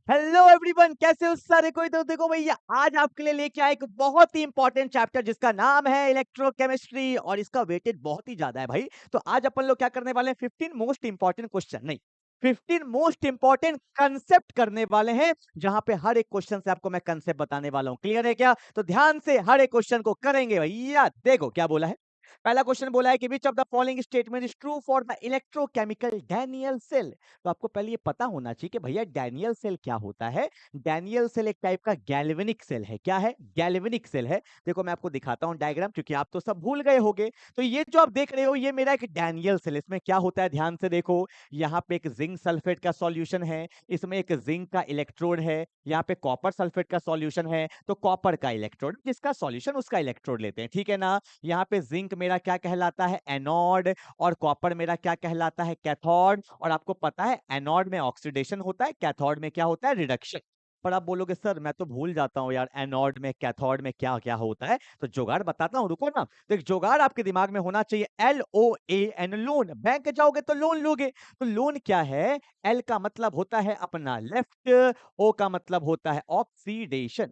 Hello everyone, कैसे हो सारे? कोई तो देखो भैया, आज आपके लिए लेके आए एक बहुत ही इंपॉर्टेंट चैप्टर जिसका नाम है इलेक्ट्रोकेमिस्ट्री और इसका वेटेज बहुत ही ज्यादा है भाई। तो आज अपन लोग क्या करने वाले हैं? 15 मोस्ट इंपॉर्टेंट क्वेश्चन नहीं, 15 मोस्ट इंपॉर्टेंट कंसेप्ट करने वाले हैं, जहां पे हर एक क्वेश्चन से आपको मैं कंसेप्ट बताने वाला हूं। क्लियर है क्या? तो ध्यान से हर एक क्वेश्चन को करेंगे भैया। देखो क्या बोला है। पहला क्वेश्चन बोला है कि which of the following statement is true for the electrochemical Daniell cell. तो आपको पहले ये पता होना चाहिए कि भैया डैनियल सेल क्या होता है। डैनियल सेल एक टाइप का गैल्वेनिक सेल है। क्या है? गैल्वेनिक सेल है। देखो मैं आपको दिखाता हूं डायग्राम, क्योंकि आप तो सब भूल गए होंगे। तो ये जो आप देख रहे हो, ये मेरा एक डैनियल सेल। इसमें क्या होता है ध्यान से देखो। यहाँ पे एक जिंक सल्फेट का सॉल्यूशन है, इसमें एक जिंक का इलेक्ट्रोड है, यहाँ पे कॉपर सल्फेट का सॉल्यूशन है, तो कॉपर का इलेक्ट्रोड जिसका सॉल्यूशन उसका इलेक्ट्रोड लेते हैं। ठीक है ना? यहाँ पे जिंक मेरा क्या कहलाता है? एनोड। और कॉपर मेरा क्या कहलाता है? कैथोड। और आपको पता है एनोड में ऑक्सीडेशन होता है, कैथोड में क्या होता है? रिडक्शन। पर आप बोलोगे सर मैं तो भूल जाता हूँ यार, एनोड में कैथोड में क्या क्या होता है। तो जुगाड़ बताता हूँ, रुको ना। तो एक जुगाड़ आपके दिमाग में होना चाहिए। LOAN, loan. बैंक जाओगे तो लोन लोगे। तो लोन क्या है? एल का मतलब होता है अपना लेफ्ट, ओ का मतलब होता है ऑक्सीडेशन।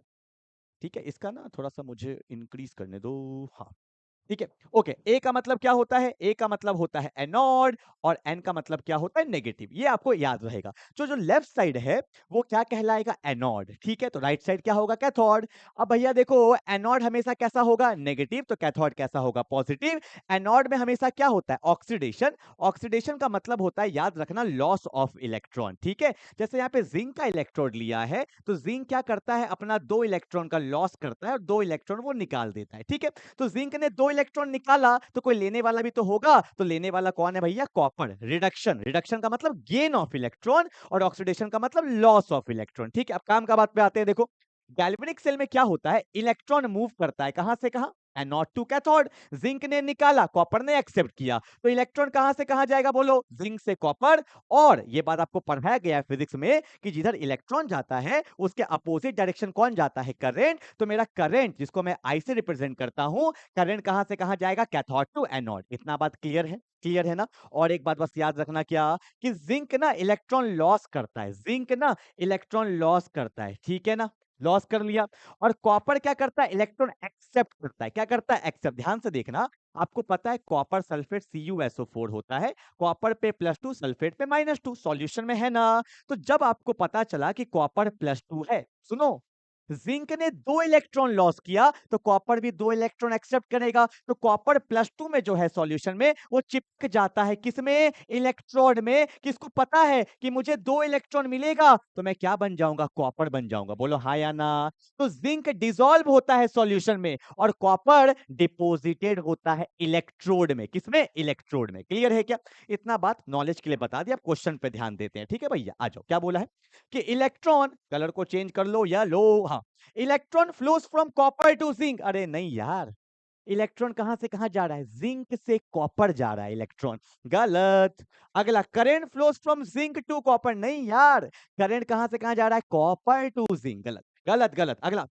ठीक है, इसका ना थोड़ा सा मुझे इंक्रीज करने दो। हाँ, ठीक है। ओके, ए का मतलब क्या होता है? ए का मतलब होता है एनोड, और एन का मतलब क्या होता है? नेगेटिव। ये आपको याद रहेगा। जो लेफ्ट साइड है वो क्या कहलाएगा? एनोड। ठीक है, तो राइट साइड क्या होगा? कैथोड। अब भैया देखो, एनोड हमेशा कैसा होगा? नेगेटिव। तो कैथोड कैसा होगा? पॉजिटिव। एनोड में हमेशा क्या होता है? ऑक्सीडेशन। ऑक्सीडेशन का मतलब होता है, याद रखना, लॉस ऑफ इलेक्ट्रॉन। ठीक है, जैसे यहाँ पे जिंक का इलेक्ट्रोड लिया है, तो जिंक क्या करता है? अपना 2 इलेक्ट्रॉन का लॉस करता है और 2 इलेक्ट्रॉन वो निकाल देता है। ठीक है, तो जिंक ने 2 इलेक्ट्रॉन निकाला, तो कोई लेने वाला भी तो होगा। तो लेने वाला कौन है भैया? कॉपर। रिडक्शन। रिडक्शन का मतलब गेन ऑफ इलेक्ट्रॉन, और ऑक्सीडेशन का मतलब लॉस ऑफ इलेक्ट्रॉन। ठीक है, अब काम का बात पे आते हैं। देखो गैल्वेनिक सेल में क्या होता है? इलेक्ट्रॉन मूव करता है कहां से कहां? Anode to cathode. जिंक ने निकाला, कॉपर ने एक्सेप्ट किया, तो इलेक्ट्रॉन कहां से कहां जाएगा? बोलो, जिंक से कॉपर। और ये बात आपको पढ़ाया गया है फिजिक्स में कि जिधर इलेक्ट्रॉन जाता है उसके अपोजिट डायरेक्शन कौन जाता है? करंट। तो मेरा करंट, जिसको मैं आई से रिप्रेजेंट करता हूं, करंट कहां से कहां जाएगा? Cathode to anode. इतना बात क्लियर है? क्लियर है ना? और एक बात बस याद रखना, क्या कि जिंक ना इलेक्ट्रॉन लॉस करता है। जिंक ना इलेक्ट्रॉन लॉस करता है। ठीक है ना? लॉस कर लिया। और कॉपर क्या करता है? इलेक्ट्रॉन एक्सेप्ट करता है। क्या करता है? एक्सेप्ट। ध्यान से देखना, आपको पता है कॉपर सल्फेट CuSO4 होता है। कॉपर पे +2, सल्फेट पे -2, सॉल्यूशन में है ना? तो जब आपको पता चला कि कॉपर +2 है, सुनो, जिंक ने 2 इलेक्ट्रॉन लॉस किया, तो कॉपर भी 2 इलेक्ट्रॉन एक्सेप्ट करेगा। तो कॉपर +2 में जो है सॉल्यूशन में, वो चिपक जाता है किसमें? इलेक्ट्रोड में। किसको पता है कि मुझे 2 इलेक्ट्रॉन मिलेगा, तो मैं क्या बन जाऊंगा? कॉपर बन जाऊंगा। बोलो हाँ या ना? तो जिंक डिसॉल्व होता है सॉल्यूशन में, और कॉपर डिपोजिटेड होता है इलेक्ट्रोड में। किसमें? इलेक्ट्रोड में। क्लियर है क्या? इतना बात नॉलेज के लिए बता दिया। अब क्वेश्चन पे ध्यान देते हैं। ठीक है भैया, आ जाओ। क्या बोला है कि इलेक्ट्रॉन, कलर को चेंज कर लो या लो, हाँ, electron flows from copper to zinc. अरे नहीं यार, इलेक्ट्रॉन कहां से कहां जा रहा है? जिंक से कॉपर जा रहा है इलेक्ट्रॉन। गलत। अगला, current flows from zinc to copper. नहीं यार, करंट कहां से कहां जा रहा है? Copper to zinc. गलत गलत गलत। अगला,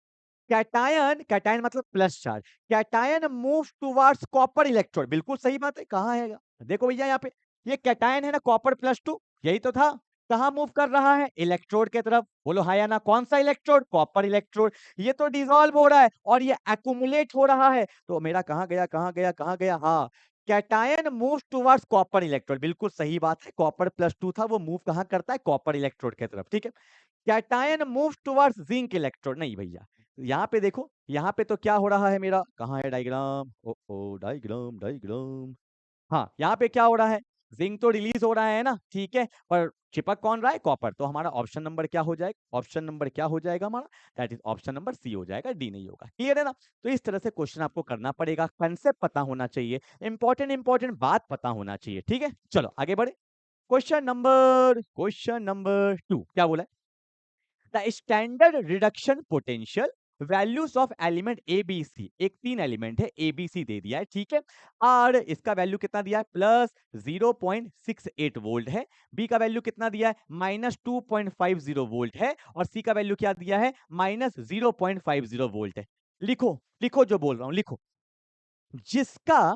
कैटायन, कैटायन मतलब plus charge, cation move towards copper electrode. बिल्कुल सही बात है। कहां है? देखो भैया यहाँ पे, ये कैटायन है ना, कॉपर +2, यही तो था। कहां मूव कर रहा है? इलेक्ट्रोड के तरफ। बोलो हाँ या ना? कौन सा इलेक्ट्रोड? Copper electrode. ये तो डिसॉल्व हो रहा है और ये एक्युमुलेट हो रहा है, तो मेरा कहां गया कहां गया कहां गया? हाँ, cation move towards copper electrode. बिल्कुल सही बात है, कॉपर +2 था, वो मूव कहां करता है? कॉपर इलेक्ट्रोड के तरफ। ठीक है, cation move towards zinc electrode. नहीं भैया, यहाँ पे देखो, यहाँ पे तो क्या हो रहा है मेरा? कहाँ है डायग्राम? ओ ओ, डायग्राम डायग्राम। हाँ, यहाँ पे क्या हो रहा है? जिंक तो रिलीज हो रहा है ना, ठीक है, पर चिपक कौन रहा है? कॉपर। तो हमारा ऑप्शन नंबर क्या हो जाएगा? ऑप्शन नंबर क्या हो जाएगा हमारा? That is option number C हो जाएगा, डी नहीं होगा। क्लियर है ना? तो इस तरह से क्वेश्चन आपको करना पड़ेगा, कंसेप्ट पता होना चाहिए, इंपॉर्टेंट इंपॉर्टेंट बात पता होना चाहिए। ठीक है, चलो आगे बढ़े। क्वेश्चन नंबर 2 क्या बोला है? The standard reduction potential values of element A B C, एक 3 एलिमेंट है, ए बी सी दे दिया है। ठीक है, और इसका वैल्यू कितना दिया है? +0.68 वोल्ट है। बी का वैल्यू कितना दिया है? -2.50 वोल्ट है। और सी का वैल्यू क्या दिया है? -0.50 वोल्ट है। लिखो लिखो, जो बोल रहा हूं लिखो। जिसका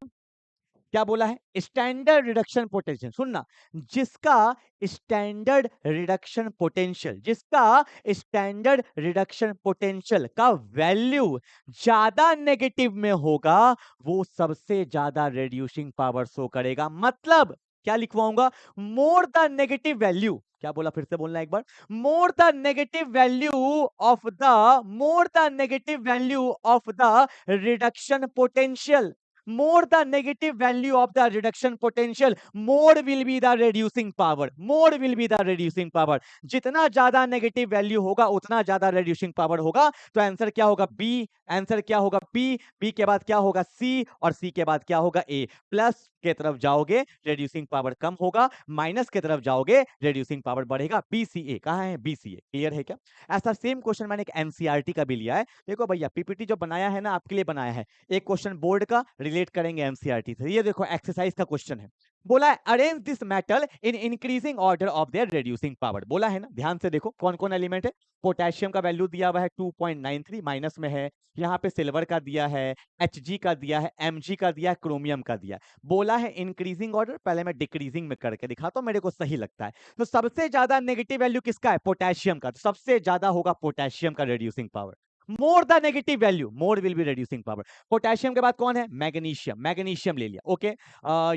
क्या बोला है? स्टैंडर्ड रिडक्शन पोटेंशियल, सुनना, जिसका स्टैंडर्ड रिडक्शन पोटेंशियल, जिसका स्टैंडर्ड रिडक्शन पोटेंशियल का वैल्यू ज्यादा नेगेटिव में होगा, वो सबसे ज्यादा रिड्यूसिंग पावर शो करेगा। मतलब क्या लिखवाऊंगा? मोर द नेगेटिव वैल्यू, क्या बोला, फिर से बोलना एक बार, more the negative value of the, more the negative value of the reduction potential, more the negative value of the reduction potential, more will be the reducing power, more will be the reducing power। जितना ज्यादा negative value होगा उतना ज्यादा reducing power होगा। तो answer क्या होगा? B. Answer क्या होगा? बी। बी के बाद क्या होगा? सी, और सी के बाद क्या होगा? ए। प्लस के तरफ जाओगे रिड्यूसिंग पावर कम होगा, माइनस के तरफ जाओगे रिड्यूसिंग पावर बढ़ेगा। बी सी ए, कहां है? बी सी ए। क्लियर है क्या? ऐसा सेम क्वेश्चन मैंने एक एनसीईआरटी का भी लिया है। देखो भैया, पीपीटी जो बनाया है ना, आपके लिए बनाया है। एक क्वेश्चन बोर्ड का रिलेट करेंगे एमसीईआरटी से। ये देखो एक्सरसाइज का क्वेश्चन है, बोला है arrange this metal in increasing order of their reducing power. बोला है ना, ध्यान से देखो कौन कौन एलिमेंट है। पोटेशियम का वैल्यू दिया हुआ है 2.93, माइनस में है। यहाँ पे सिल्वर का दिया है, Hg का दिया है, Mg का दिया है, क्रोमियम का दिया है। बोला है इंक्रीजिंग ऑर्डर, पहले मैं डिक्रीजिंग में करके दिखाता हूं, मेरे को सही लगता है। तो सबसे ज्यादा नेगेटिव वैल्यू किसका है? पोटेशियम का। तो सबसे ज्यादा होगा पोटेशियम का reducing power. More the negative value, more will be reducing power. Potassium के बाद कौन है? मैग्नीशियम। मैग्नीशियम ले लिया, ओके।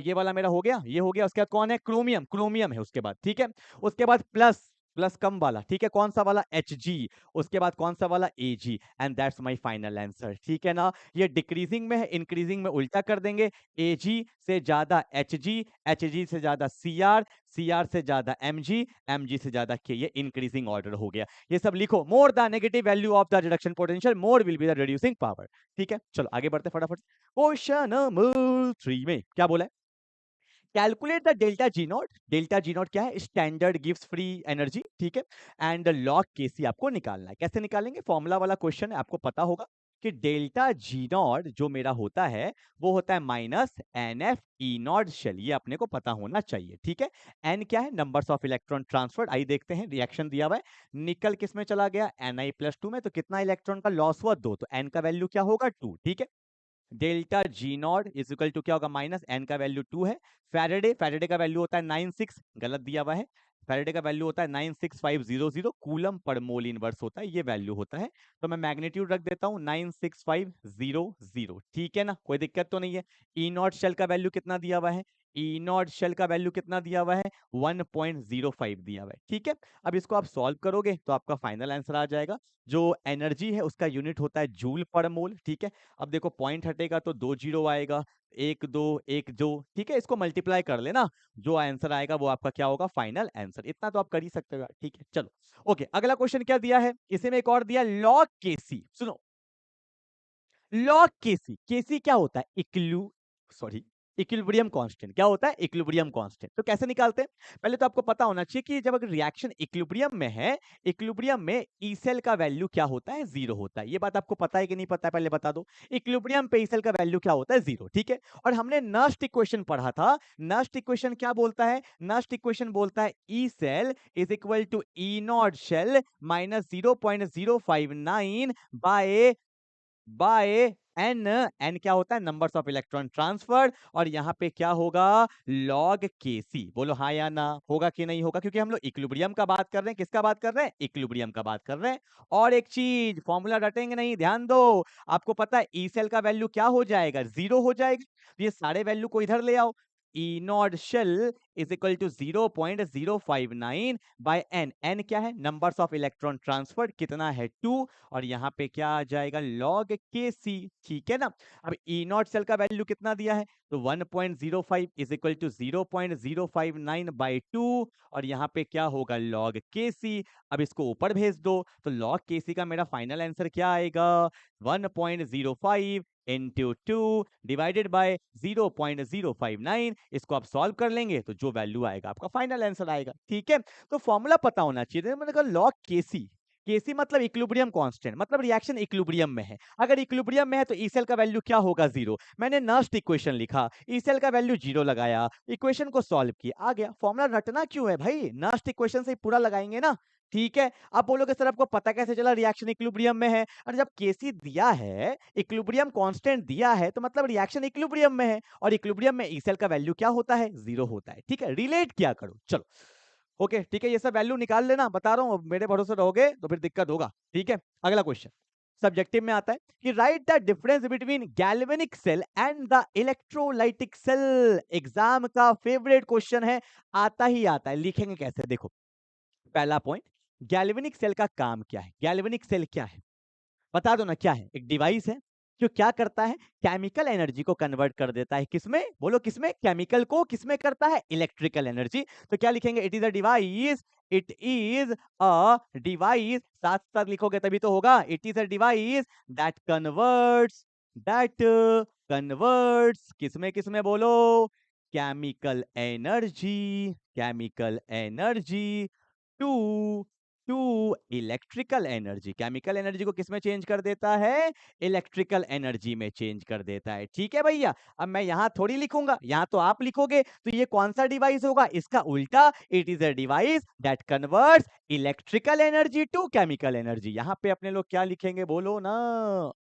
ये वाला मेरा हो गया, ये हो गया। उसके बाद कौन है? क्रोमियम। क्रोमियम है उसके बाद, ठीक है। उसके बाद प्लस, प्लस कम वाला, ठीक है, कौन सा वाला? Hg। उसके बाद कौन सा वाला? Ag। And that's my final answer, ठीक है ना। ये डिक्रीजिंग में है, इंक्रीजिंग में उल्टा कर देंगे। Ag से ज्यादा Hg, Hg से ज्यादा Cr, Cr से ज्यादा Mg, Mg से ज्यादा K। ये इंक्रीजिंग ऑर्डर हो गया। ये सब लिखो। मोर the negative value of the reduction potential, more will be the reducing power. ठीक है, चलो आगे बढ़ते फटाफट। क्वेश्चन नंबर 3 में क्या बोला है? Calculate the delta G not. Delta G not क्या है? स्टैंडर्ड गिव्स फ्री एनर्जी, ठीक है। एंड लॉग केसी आपको निकालना है। कैसे निकालेंगे? फॉर्मूला वाला क्वेश्चन है, आपको पता होगा कि डेल्टा जी नॉट जो मेरा होता है वो होता है minus n F E not cell. ये अपने को पता होना चाहिए, ठीक है। एन क्या है? Numbers of electron transferred. आई देखते हैं, रिएक्शन दिया हुआ है। निकल किस में चला गया? Ni+2 में। तो कितना इलेक्ट्रॉन का लॉस हुआ? 2। तो एन का वैल्यू क्या होगा? 2, ठीक है। Delta G naught is equal to क्या होगा? माइनस एन का वैल्यू 2 है। फैराडे, फैराडे का वैल्यू होता है 96, गलत दिया हुआ है। फैराडे का वैल्यू होता है 96500। कूलम पर मोल इनवर्स होता है, ये वैल्यू होता है। तो मैं मैग्नीट्यूड रख देता हूं 96500, ठीक है ना, कोई दिक्कत तो नहीं है। ई नॉट शेल का वैल्यू कितना दिया हुआ है? ई नॉट शेल का वैल्यू कितना दिया हुआ है? 1.05 दिया हुआ है, ठीक है। अब इसको आप सॉल्व करोगे तो आपका फाइनल आंसर आ जाएगा। जो एनर्जी है उसका यूनिट होता है जूल पर मोल, ठीक है। अब देखो पॉइंट हटेगा तो 2 जीरो आएगा, 1 2 1 2, ठीक है। इसको मल्टीप्लाई कर लेना, जो आंसर आएगा वो आपका क्या होगा? Final answer. इतना तो आप कर ही सकते हो, ठीक है। चलो ओके, अगला क्वेश्चन क्या दिया है? इसी में एक और दिया, लॉग केसी। सुनो, लॉग केसी, केसी क्या होता है? Equilibrium constant. क्या होता है? Equilibrium constant. तो कैसे निकालते हैं? पहले तो आपको पता होना चाहिए कि जब अगर रिएक्शन इक्विलिब्रियम में है, इक्विलिब्रियम में ई सेल का वैल्यू क्या होता है? 0 होता है। ये बात आपको पता है कि नहीं पता है? पहले बता दो। इक्विलिब्रियम पे ई सेल का वैल्यू क्या होता है? 0, ठीक है। और हमने नस्ट इक्वेशन पढ़ा था। नस्ट इक्वेशन क्या बोलता है? नस्ट इक्वेशन बोलता है E cell is equal to E not cell minus 0.059 by N. N क्या होता है? Numbers of electron transfer. और यहाँ पे क्या होगा? Log KC. बोलो हाँ या ना, होगा कि नहीं होगा? क्योंकि हम लोग इक्विलिब्रियम का बात कर रहे हैं। किसका बात कर रहे हैं? इक्विलिब्रियम का बात कर रहे हैं। और एक चीज, फॉर्मूला रटेंगे नहीं, ध्यान दो। आपको पता है ई सेल का वैल्यू क्या हो जाएगा? 0 हो जाएगा। ये सारे वैल्यू को इधर ले आओ। E not cell is equal to 0.059 by N. N क्या है? Numbers of electron transfer. कितना है? 2। और यहाँ पे क्या आ जाएगा? लॉग के सी, ठीक है ना। अब ई नॉट सेल का वैल्यू कितना दिया है? तो 1.05 इज इक्वल टू 0.059 बाई 2। और यहाँ पे क्या होगा? लॉग के सी। अब इसको ऊपर भेज दो तो लॉग के सी का मेरा फाइनल आंसर क्या आएगा? 1.05 इंटू 2 डिवाइडेड बाय 0.059। इसको आप सॉल्व कर लेंगे तो जो वैल्यू आएगा आपका फाइनल आंसर आएगा, ठीक है। तो फॉर्मूला पता होना चाहिए। मैंने कहा लॉग केसी, केसी मतलब इक्विलिब्रियम कांस्टेंट, मतलब रिएक्शन इक्विलिब्रियम में है। अगर इक्विलिब्रियम में है तो ई सेल का वैल्यू क्या होगा? 0। मैंने नस्ट इक्वेशन लिखा, ई सेल का वैल्यू 0 लगाया, इक्वेशन को सॉल्व किया, आ गया। फॉर्मूला रटना क्यों है भाई? नस्ट इक्वेशन से ही पूरा लगाएंगे ना। ठीक है। अब बोलोगे सर आपको पता कैसे चला रिएक्शन इक्विलिब्रियम में है? अरे जब Kc दिया है, इक्विलिब्रियम कांस्टेंट दिया है, तो मतलब रिएक्शन इक्विलिब्रियम में है और इक्विलिब्रियम में ई सेल का वैल्यू क्या होता है? 0 होता है। ठीक है, रिलेट किया करो। चलो ओके, ठीक है, ये सब वैल्यू निकाल लेना, बता रहा हूँ, मेरे भरोसे रहोगे तो फिर दिक्कत होगा। ठीक है, अगला क्वेश्चन सब्जेक्टिव में आता है कि write the difference between galvanic cell and the electrolytic cell. Exam का फेवरेट क्वेश्चन है, आता ही आता है। लिखेंगे कैसे? देखो, पहला पॉइंट, गैल्वेनिक सेल का काम क्या है? गैल्वेनिक सेल क्या है? बता दो ना क्या है? एक डिवाइस है जो क्या करता है? केमिकल एनर्जी को कन्वर्ट कर देता है। किसमें? बोलो किसमें? केमिकल को किसमें करता है? Electrical energy. तो क्या लिखेंगे? It is a device, it is a device, साथ साथ लिखोगे तभी तो होगा। It is a device that converts किसमें किसमें? बोलो, chemical energy, chemical energy to to electrical energy. Chemical energy को किसमें चेंज कर देता है? इलेक्ट्रिकल एनर्जी में चेंज कर देता है। ठीक है भैया, अब मैं यहां थोड़ी लिखूंगा, यहां तो आप लिखोगे, तो ये कौन सा डिवाइस होगा? इसका उल्टा, it is a device that converts electrical energy to chemical energy. यहां पे अपने लोग क्या लिखेंगे? बोलो ना,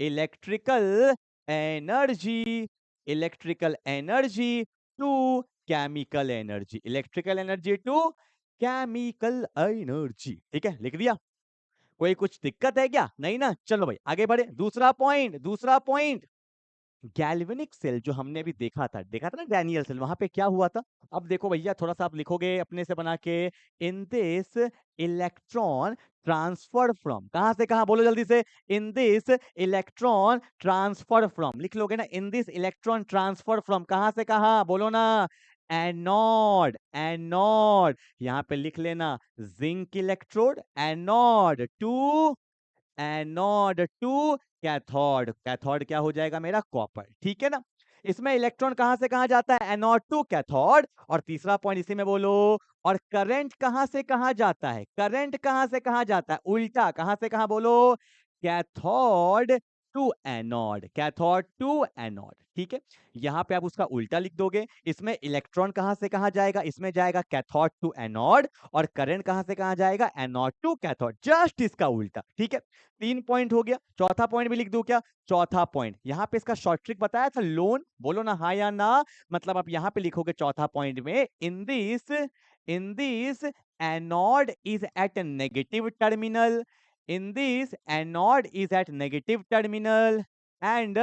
electrical energy, electrical energy to chemical energy, electrical energy to chemical energy. ठीक है, लिख दिया। कोई कुछ दिक्कत है क्या? नहीं ना? चलो भाई आगे बढ़े। दूसरा पॉइंट, दूसरा पॉइंट, गैल्वेनिक सेल जो हमने अभी देखा था ना डैनियल सेल, वहां पे क्या हुआ था? अब देखो भैया, थोड़ा सा आप लिखोगे अपने से बना के, in this electron transfer from, कहां से कहां? बोलो जल्दी से, in this electron transfer from, लिख लोगे ना, in this electron transfer from, कहां से कहां? बोलो ना, एनोड, एनोड, यहां पे लिख लेना zinc electrode, anode to cathode, cathode क्या हो जाएगा मेरा? कॉपर। ठीक है ना? इसमें इलेक्ट्रॉन कहां से कहां जाता है? Anode to cathode. और तीसरा पॉइंट इसी में बोलो, और करंट कहां से कहां जाता है? करंट कहां से कहां जाता है? उल्टा, कहां से कहां? बोलो, cathode to anode, cathode to anode. ठीक है, यहां पे आप उसका उल्टा लिख दोगे। इसमें इलेक्ट्रॉन कहां से कहां जाएगा? इसमें जाएगा कैथोड टू एनोड, और करंट कहां से कहां जाएगा? एनोड टू कैथोड, जस्ट इसका उल्टा। ठीक है, 3 पॉइंट हो गया। चौथा पॉइंट भी लिख दूं क्या? चौथा पॉइंट, यहां पे इसका शॉर्ट ट्रिक बताया था, लोन। बोलो ना हाँ या ना? मतलब आप यहां पे लिखोगे चौथा पॉइंट में, in this anode is at negative terminal, in this anode is at negative terminal and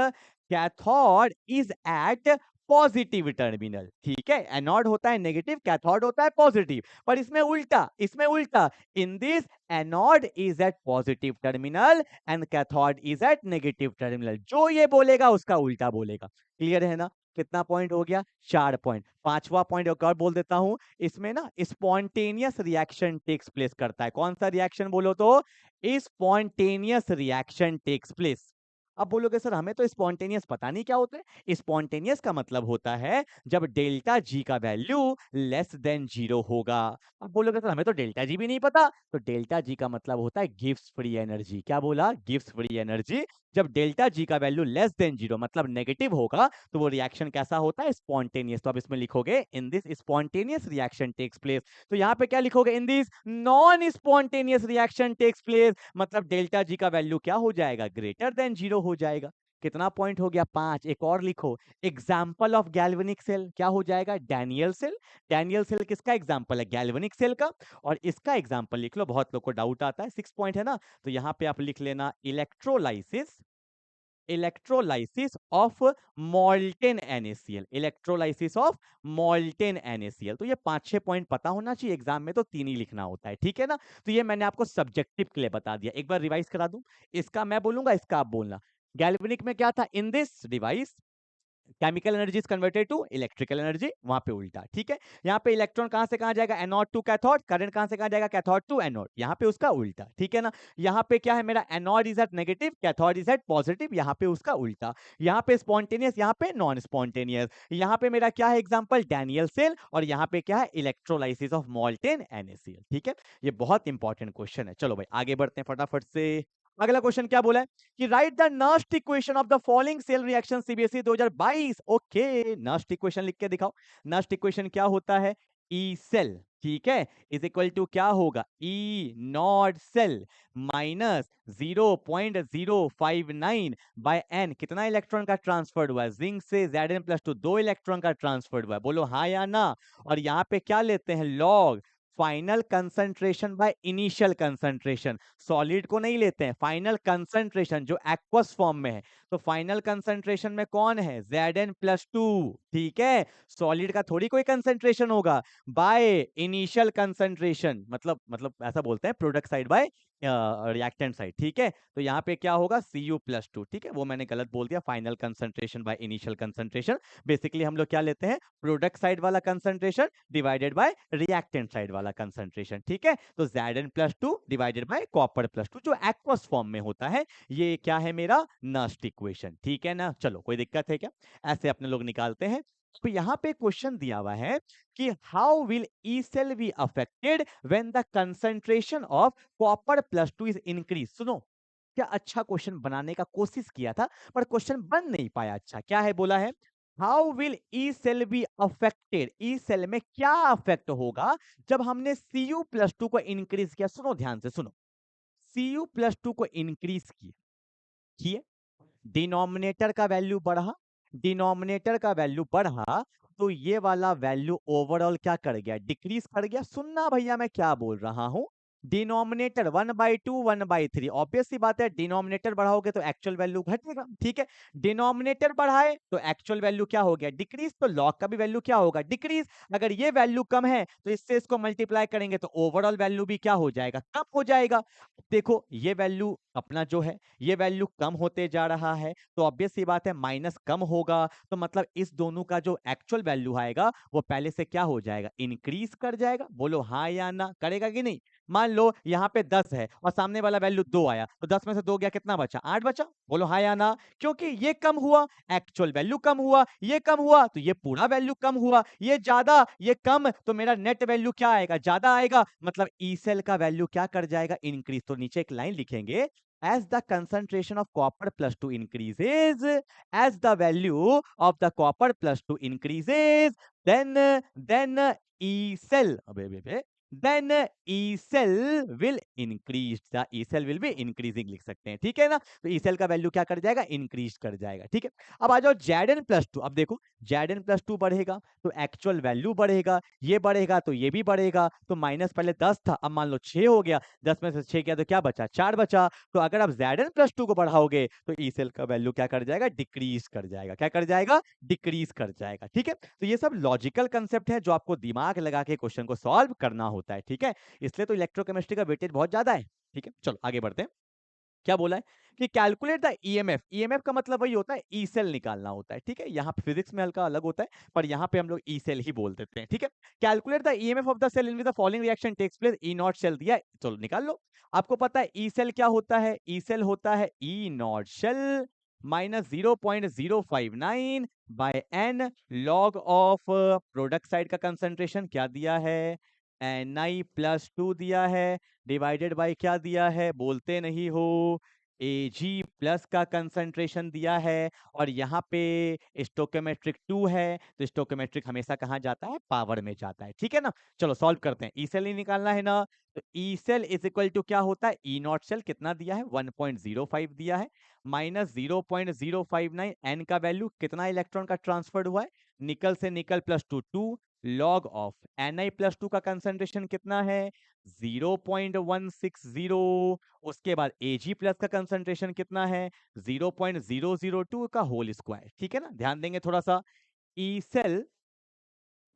cathode is at positive terminal. ठीक है, एनोड होता है नेगेटिव, कैथोड होता है पॉजिटिव, पर इसमें उल्टा, इसमें उल्टा, in this anode is at positive terminal and cathode is at negative terminal. जो ये बोलेगा उसका उल्टा बोलेगा। क्लियर है ना? कितना पॉइंट हो गया? 4 पॉइंट। पांचवा पॉइंट एक और बोल देता हूं, इसमें ना स्पॉन्टेनियस रिएक्शन टेक्स प्लेस करता है। कौन सा रिएक्शन? बोलो तो, स्पॉन्टेनियस रिएक्शन टेक्स प्लेस। अब बोलोगे सर हमें तो स्पॉन्टेनियस पता नहीं क्या होता है। स्पॉन्टेनियस का मतलब होता है जब डेल्टा जी का वैल्यू लेस देन 0 होगा। अब बोलोगे सर हमें तो डेल्टा जी भी नहीं पता, तो डेल्टा जी का मतलब होता है गिव्स फ्री एनर्जी। क्या बोला? Gives free energy. जब डेल्टा जी का वैल्यू लेस देन 0 मतलब नेगेटिव होगा, तो वो रिएक्शन कैसा होता है? स्पॉन्टेनियस। तो अब इसमें लिखोगे in this spontaneous reaction takes place. तो यहाँ पे क्या लिखोगे? In this non spontaneous reaction takes place, मतलब डेल्टा जी का वैल्यू क्या हो जाएगा? ग्रेटर देन 0 हो जाएगा। कितना पॉइंट हो गया? 5। एक और लिखो, एग्जाम्पल ऑफ गैल्वेनिक सेल क्या हो जाएगा? Daniell cell. डैनियल सेल किसका एग्जाम्पल है? गैल्वेनिक सेल का। और इसका एग्जाम्पल लिख लो, बहुत लोग को डाउट आता है। 6 पॉइंट है ना, तो यहाँ पे आप लिख लेना electrolysis, electrolysis of molten NaCl, electrolysis of molten NaCl। तो ये 5-6 पॉइंट पता होना चाहिए, एग्जाम में तो 3 ही लिखना होता है। ठीक है ना? तो ये मैंने आपको सब्जेक्टिव के लिए बता दिया, एक बार रिवाइज करा दूं। इसका मैं बोलूंगा, इसका आप बोलना। गैल्वेनिक में क्या था? In this device chemical energy is converted to electrical energy, वहां पे उल्टा। ठीक है, यहाँ पे इलेक्ट्रॉन कहां से कहां जाएगा? Anode to cathode. करंट कहां से कहां जाएगा? कैथोड टू एनोड, यहाँ पे उसका उल्टा। ठीक है ना? यहाँ पे क्या है मेरा? Anode is at negative, cathode is at positive, यहाँ पे उसका उल्टा। यहाँ पे स्पॉन्टेनियस, यहाँ पे नॉन स्पॉन्टेनियस। यहाँ पे मेरा क्या है एग्जाम्पल? Daniel cell. और यहाँ पे क्या है? Electrolysis of molten NaCl। ठीक है, ये बहुत इंपॉर्टेंट क्वेश्चन है। चलो भाई आगे बढ़ते हैं फटाफट से। अगला क्वेश्चन क्या बोला है कि write the Nernst equation of the following cell reaction CBSE 2022। Okay, Nernst equation लिख के दिखाओ। नस्ट इक्वेशन क्या होता है? ई सेल, ठीक है, इज इक्वल टू क्या होगा, E not cell minus 0.059 by N. कितना इलेक्ट्रॉन का ट्रांसफर्ड हुआ है, जिंक से Zn+2 2 इलेक्ट्रॉन का ट्रांसफर्ड हुआ है, बोलो हाँ या ना। और यहाँ पे क्या लेते हैं, log final concentration by initial concentration. Solid को नहीं लेते हैं, फाइनल कंसंट्रेशन जो एक्वस फॉर्म में है। तो फाइनल कंसंट्रेशन में कौन है, Zn+2। ठीक है, सॉलिड का थोड़ी कोई कंसंट्रेशन होगा, बाय इनिशियल कंसंट्रेशन, मतलब ऐसा बोलते हैं product side by reactant side. ठीक है, तो यहाँ पे क्या होगा, Cu+2। ठीक है, वो मैंने गलत बोल दिया, final concentration by initial concentration. Basically हम लोग क्या लेते हैं, प्रोडक्ट साइड वाला concentration divided by reactant side वाला कंसंट्रेशन। ठीक है, तो Zn+2 डिवाइडेड बाय Copper+2 जो एक्वस फॉर्म में होता है, ये क्या है मेरा नस्ट इक्वेशन। ठीक है ना, चलो कोई दिक्कत है क्या, ऐसे अपने लोग निकालते हैं। तो यहाँ पे क्वेश्चन दिया हुआ है कि how will E cell be affected when the concentration of Copper+2 is increase. सुनो, क्या अच्छा क्वेश्चन बनाने का कोशिश किया था, पर क्वेश्चन बन नहीं पाया। अच्छा क्या है, बोला है how will E cell be affected, E cell में क्या अफेक्ट होगा जब हमने Cu+2 को इंक्रीज किया। सुनो ध्यान से सुनो, Cu+2 को इंक्रीज किए, डिनोमिनेटर का वैल्यू बढ़ा, डिनोमिनेटर का वैल्यू बढ़ा, तो ये वाला वैल्यू ओवरऑल क्या कर गया, डिक्रीज कर गया। सुनना भैया मैं क्या बोल रहा हूं, डिनोमिनेटर 1/2 1/3, ऑब्वियस सी बात है, डिनोमिनेटर बढ़ाओगे तो एक्चुअल वैल्यू घटेगा। ठीक है, डिनोमिनेटर बढ़ाए तो एक्चुअल वैल्यू क्या हो गया, डिक्रीज, तो लॉग का भी वैल्यू क्या होगा, डिक्रीज। अगर ये वैल्यू कम है तो इससे इसको मल्टीप्लाई करेंगे तो ओवरऑल वैल्यू भी क्या हो जाएगा, कम हो जाएगा। देखो ये वैल्यू अपना जो है, ये वैल्यू कम होते जा रहा है, तो ऑब्वियस सी बात है माइनस कम होगा, तो मतलब इस दोनों का जो एक्चुअल वैल्यू आएगा वो पहले से क्या हो जाएगा, इंक्रीज कर जाएगा। बोलो हाँ या ना, करेगा कि नहीं। मान लो यहाँ पे 10 है और सामने वाला वैल्यू 2 आया, तो 10 में से 2 गया, कितना बचा, 8 बचा। बोलो हाँ या ना, क्योंकि ये कम हुआ, एक्चुअल वैल्यू कम हुआ, ये कम हुआ तो ये पूरा वैल्यू कम हुआ, ये ज्यादा ये कम, तो मेरा नेट वैल्यू क्या आएगा, ज्यादा आएगा, मतलब ई सेल का वैल्यू क्या कर जाएगा, इंक्रीज। तो नीचे एक लाइन लिखेंगे, as the concentration of Copper+2 increases, as the value of the Copper+2 increases, then E cell, then E cell will increase, the E cell will be increasing लिख सकते हैं। ठीक है ना, तो E cell का वैल्यू क्या कर जाएगा, इंक्रीज कर जाएगा। ठीक है, अब आ जाओ Zn+2। अब देखो Zn+2 बढ़ेगा तो एक्चुअल वैल्यू बढ़ेगा, ये बढ़ेगा तो ये भी बढ़ेगा, तो माइनस पहले 10 था, अब मान लो 6 हो गया, 10 में से 6 गया तो क्या बचा, 4 बचा। तो अगर आप Zn+2 को बढ़ाओगे तो ई सेल का वैल्यू क्या कर जाएगा, डिक्रीज कर जाएगा। क्या कर जाएगा, डिक्रीज कर जाएगा। ठीक है, तो ये सब लॉजिकल कंसेप्ट है जो आपको दिमाग लगा के क्वेश्चन को सॉल्व करना होता है। ठीक है, इसलिए तो इलेक्ट्रोकेमिस्ट्री का वेटेज बहुत ज्यादा है। ठीक है, चलो आगे बढ़ते हैं। क्या बोला है कि कैलकुलेट द ईएमएफ, ईएमएफ का मतलब वही होता है ई सेल निकालना होता है। ठीक है, यहाँ फिजिक्स में हल्का अलग होता है, पर यहाँ पे हम लोग ई सेल ही बोल देते हैं। ठीक है, calculate the EMF of the cell in the following reaction takes place, E not cell दिया है, चलो निकाल लो। आपको पता है ई सेल क्या होता है, ई सेल होता है E not cell minus 0.059 by N log of product side का कंसंट्रेशन क्या दिया है, Ni+2 दिया है, डिवाइडेड बाय क्या दिया है, बोलते नहीं हो, Ag+ का कंसंट्रेशन दिया है, और यहाँ पे स्टोकेमेट्रिक 2 है, तो स्टोकेमेट्रिक हमेशा कहाँ जाता है, पावर में जाता है। ठीक है ना, चलो सॉल्व करते हैं। ई सेल ही निकालना है ना, तो E cell is equal to क्या होता है, ई नॉट सेल कितना दिया है, 1.05 दिया है, माइनस 0.059, एन का वैल्यू, कितना इलेक्ट्रॉन का ट्रांसफर्ड हुआ है, निकल से निकल +2 2, लॉग ऑफ Ni+2 का कंसंट्रेशन कितना है, 0.160, उसके बाद Ag+ का कंसंट्रेशन कितना है, 0.002 का होल स्क्वायर। ठीक है ना, ध्यान देंगे थोड़ा सा, E cell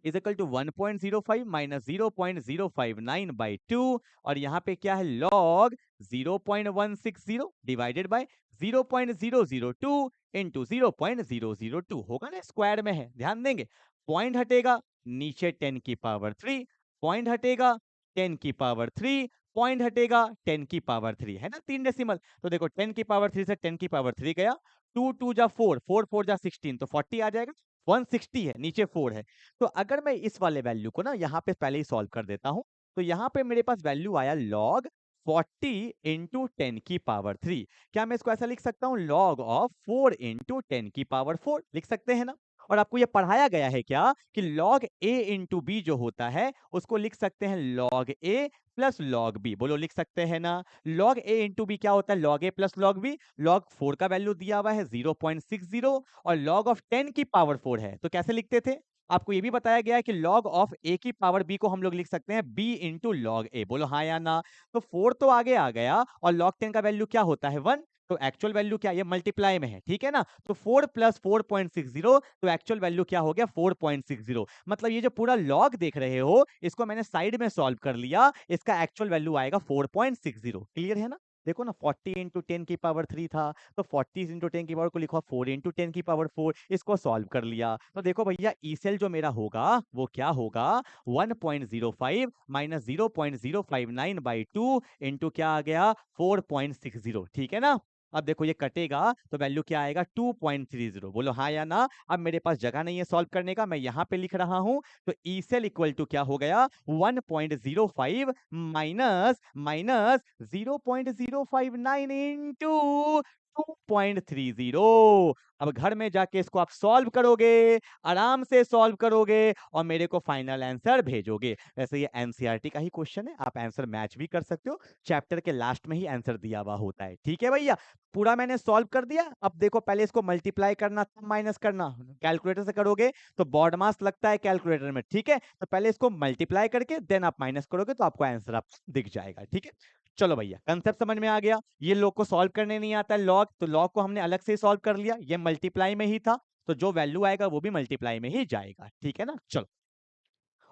is equal to 1.05 minus 0.059 by 2, और यहाँ पे क्या है, लॉग 0.160 डिवाइडेड बाय 0.002 इंटू 0.002 होगा ना, स्क्वायर में है, ध्यान देंगे। पॉइंट हटेगा, नीचे 10 की पावर 3, पॉइंट हटेगा 10 की पावर 3, पॉइंट हटेगा 10 की पावर 3, है ना 3 डेसिमल। तो देखो 10 की पावर 3 से 10 की पावर 3 गया, 2 2 जा 4, 4 4 जा 16, तो 40 आ जाएगा, 160 है, नीचे 4 है। तो अगर मैं इस वाले वैल्यू को ना यहाँ पे पहले ही सॉल्व कर देता हूं, तो यहाँ पे मेरे पास वैल्यू आया लॉग 40 इंटू 10 की पावर 3। क्या मैं इसको ऐसा लिख सकता हूँ, लॉग ऑफ 4 इंटू 10 की पावर 4 लिख सकते हैं ना। और आपको ये पढ़ाया गया है क्या कि log a इंटू बी जो होता है उसको लिख सकते हैं log a plus log b। बोलो लिख सकते हैं ना। log a इंटू बी क्या होता है? log a plus log b। log 4 का वैल्यू दिया हुआ है 0.60 और log ऑफ 10 की पावर 4 है, तो कैसे लिखते थे? आपको ये भी बताया गया है कि log ऑफ a की पावर b को हम लोग लिख सकते हैं b इंटू log a। बोलो हाँ या ना। तो 4 तो आगे आ गया और log 10 का वैल्यू क्या होता है? 1। तो एक्चुअल वैल्यू क्या, ये मल्टीप्लाई में है, ठीक है ना। तो 4 प्लस 4.60, तो एक्चुअल वैल्यू क्या हो गया? 4.60। मतलब ये जो पूरा लॉग देख रहे हो इसको मैंने साइड में सॉल्व कर लिया, इसका एक्चुअल वैल्यू आएगा 4.60। क्लियर है ना। देखो ना 40 इंटू 10 की पावर 3 था, तो 40 इंटू 10 की पावर को लिखो 4 इंटू 10 की पावर 4, इसको सॉल्व कर लिया। तो देखो भैया ई सेल जो मेरा होगा वो क्या होगा? 1.05 माइनस 0.059 बाई 2 इंटू क्या आ गया? 4.60। ठीक है ना। अब देखो ये कटेगा तो वैल्यू क्या आएगा? 2.30। बोलो हाँ या ना। अब मेरे पास जगह नहीं है सॉल्व करने का, मैं यहां पे लिख रहा हूं। तो ई सेल इक्वल टू क्या हो गया? 1.05 माइनस माइनस 0.059 इंटू 2.30। अब घर में जाके इसको आप सॉल्व करोगे, आराम से सॉल्व करोगे और मेरे को फाइनल आंसर भेजोगे। वैसे ये एनसीईआरटी का ही क्वेश्चन है, आप आंसर मैच भी कर सकते हो, चैप्टर के लास्ट में ही आंसर दिया हुआ होता है। ठीक है भैया, पूरा मैंने सॉल्व कर दिया। अब देखो पहले इसको मल्टीप्लाई करना तब माइनस करना, कैलकुलेटर से करोगे तो बॉड मास लगता है कैलकुलेटर में, ठीक है। तो पहले इसको मल्टीप्लाई करके देन आप माइनस करोगे तो आपको आंसर आप दिख जाएगा। ठीक है, चलो भैया कंसेप्ट समझ में आ गया। ये लॉग को सॉल्व करने नहीं आता लॉग, तो लॉग को हमने अलग से सॉल्व कर लिया, ये मल्टीप्लाई में ही था, तो जो वैल्यू आएगा वो भी मल्टीप्लाई में ही जाएगा। ठीक है ना, चलो